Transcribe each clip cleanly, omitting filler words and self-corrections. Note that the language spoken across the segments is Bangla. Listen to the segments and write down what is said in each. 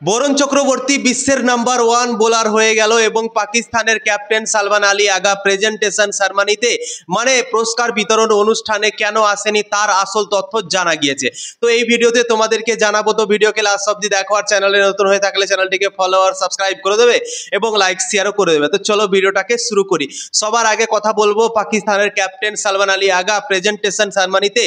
বরুণ চক্রবর্তী বিশ্বের নাম্বার 1 বোলার হয়ে গেল এবং পাকিস্তানের ক্যাপ্টেন সালমান আলী আগা প্রেজেন্টেশন সেরেমনিতে মানে পুরস্কার বিতরণ অনুষ্ঠানে কেন আসেনি তার আসল তথ্য জানা গিয়েছে। তো এই ভিডিওতে তোমাদেরকে জানাবো, তো ভিডিওকে লাস্ট অবধি দেখো। আর চ্যানেলে নতুন হয়ে থাকলে চ্যানেলটিকে ফলো আর সাবস্ক্রাইব করে দেবে এবং লাইক শেয়ারও করে দেবে। তো চলো ভিডিওটাকে শুরু করি। সবার আগে কথা বলবো পাকিস্তানের ক্যাপ্টেন সালমান আলী আগা প্রেজেন্টেশন সেরেমনিতে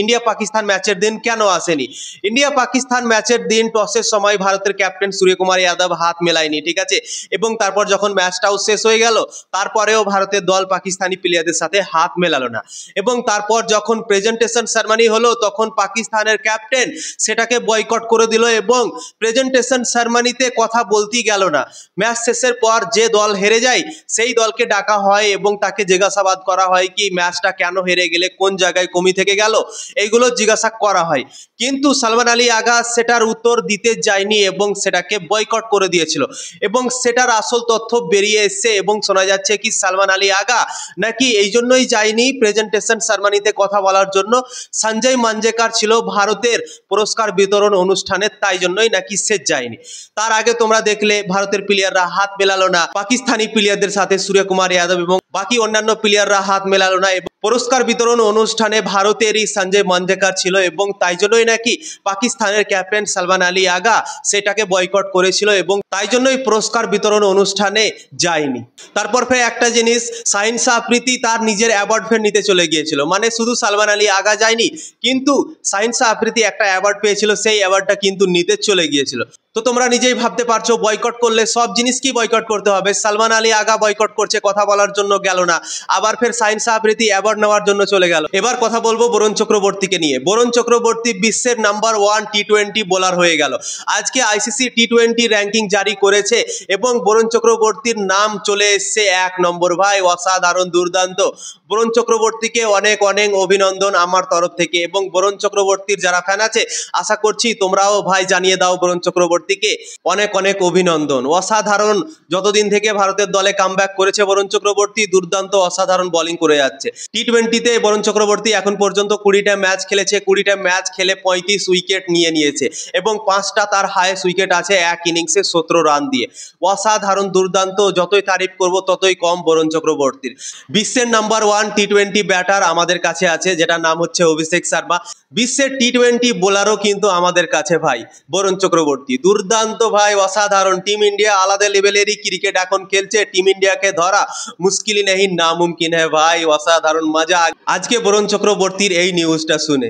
ইন্ডিয়া পাকিস্তান ম্যাচের দিন কেন আসেনি। ইন্ডিয়া পাকিস্তান ম্যাচের দিন টসের সময় ভারতের ক্যাপ্টেন সূর্যকুমার যাদব হাত মেলায়নি, ঠিক আছে। এবং তারপর যখন ম্যাচটাও শেষ হয়ে গেল তারপরেও ভারতের দল পাকিস্তানি প্লেয়ারদের সাথে হাত মেলালো না। এবং তারপর যখন প্রেজেন্টেশন সেরেমনি হলো তখন পাকিস্তানের ক্যাপ্টেন সেটাকে বয়কট করে দিল এবং প্রেজেন্টেশন সেরেমনিতে কথা বলতেই গেল না। ম্যাচ শেষের পর যে দল হেরে যায় সেই দলকে ডাকা হয় এবং তাকে জিজ্ঞাসাবাদ করা হয় কি ম্যাচটা কেন হেরে গেলে, কোন জায়গায় কমি থেকে গেল, এইগুলো জিজ্ঞাসা করা হয়। কিন্তু সালমান আলী আগা সেটার উত্তর দিতে যায়নি এবং সেটাকে বয়কট করে দিয়েছিল এবং সেটার আসল তথ্য বেরিয়ে এসছে এবং শোনা যাচ্ছে কি সালমান আলী আগা নাকি এই জন্যই যায়নি প্রেজেন্টেশন সেরেমনিতে কথা বলার জন্য, সঞ্জয় মাঞ্জেকার ছিল ভারতের পুরস্কার বিতরণ অনুষ্ঠানে, তাই জন্যই নাকি সে যায়নি। তার আগে তোমরা দেখলে ভারতের প্লেয়াররা হাত মেলালো না পাকিস্তানি প্লেয়ারদের সাথে, সূর্যকুমার যাদব এবং বাকি অন্যান্য প্লেয়াররা হাত মেলালো না এবং পুরস্কার বিতরণ অনুষ্ঠানে ভারতেরই সঞ্জয় মাঞ্জেকার ছিল এবং তাই জন্যই নাকি পাকিস্তানের ক্যাপ্টেন সালমান আলী আগা সেটাকে বয়কট করেছিল এবং তাই জন্যই পুরস্কার বিতরণ অনুষ্ঠানে যায়নি। তারপর ফের একটা জিনিস, শাহিন শাহ আফ্রিদি তার নিজের অ্যাওয়ার্ড ফের নিতে চলে গিয়েছিল, মানে শুধু সালমান আলী আগা যায়নি কিন্তু শাহিন শাহ আফ্রিদি একটা অ্যাওয়ার্ড পেয়েছিল, সেই অ্যাওয়ার্ডটা কিন্তু নিতে চলে গিয়েছিল। তো তোমরা নিজেই ভাবতে পারছো বয়কট করলে সব জিনিস কি বয়কট করতে হবে। সালমান আলী আগা বয়কট করছে, কথা বলার জন্য গেল না, আবার ফের শাহিন শাহ আফ্রিদি অ্যাওয়ার্ড নেওয়ার জন্য চলে গেল। এবার কথা বলবো বরুণ চক্রবর্তীকে নিয়ে। বরুণ চক্রবর্তী বিশ্বের নাম্বার 1 টি-20 বোলার হয়ে গেল। আজকে আইসিসি টি-20 র্যাঙ্কিং জারি করেছে এবং বরুণ চক্রবর্তীর নাম চলে এসছে 1 নম্বর। ভাই অসাধারণ, দুর্দান্ত। বরুণ চক্রবর্তীকে অনেক অনেক অভিনন্দন আমার তরফ থেকে এবং বরুণ চক্রবর্তীর যারা ফ্যান আছে আশা করছি তোমরাও ভাই জানিয়ে দাও বরুণ চক্রবর্তীকে অনেক অনেক অভিনন্দন। অসাধারণ, যতদিন থেকে ভারতের দলে কামব্যাক করেছে বরুণ চক্রবর্তী দুর্দান্ত অসাধারণ বোলিং করে যাচ্ছে। টি-20তে বরুণ চক্রবর্তী এখন পর্যন্ত 20টা ম্যাচ খেলেছে, 20টা ম্যাচ খেলে 35 উইকেট নিয়ে নিয়েছে এবং 5টা তার হাইয়েস্ট উইকেট আছে এক ইনিংসে 17 রান দিয়ে। অসাধারণ, দুর্দান্ত, যতই তারিফ করব ততই কম বরুণ চক্রবর্তীর। বিশ্বের নাম্বার 1 টি-20 ব্যাটার আমাদের কাছে আছে যেটা নাম হচ্ছে অভিষেক শর্মা। বিশ্বের টি-20 বোলারও কিন্তু আমাদের কাছে ভাই বরুণ চক্রবর্তী, দুর্দান্ত ভাই, অসাধারণ। টিম ইন্ডিয়া আলাদা লেভেলেরই ক্রিকেট এখন খেলছে, টিম ইন্ডিয়াকে ধরা মুশকিল নেই নামুমকিন হ্যাঁ ভাই, অসাধারণ মজা আজকে বরুণ চক্রবর্তীর এই নিউজটা শুনে।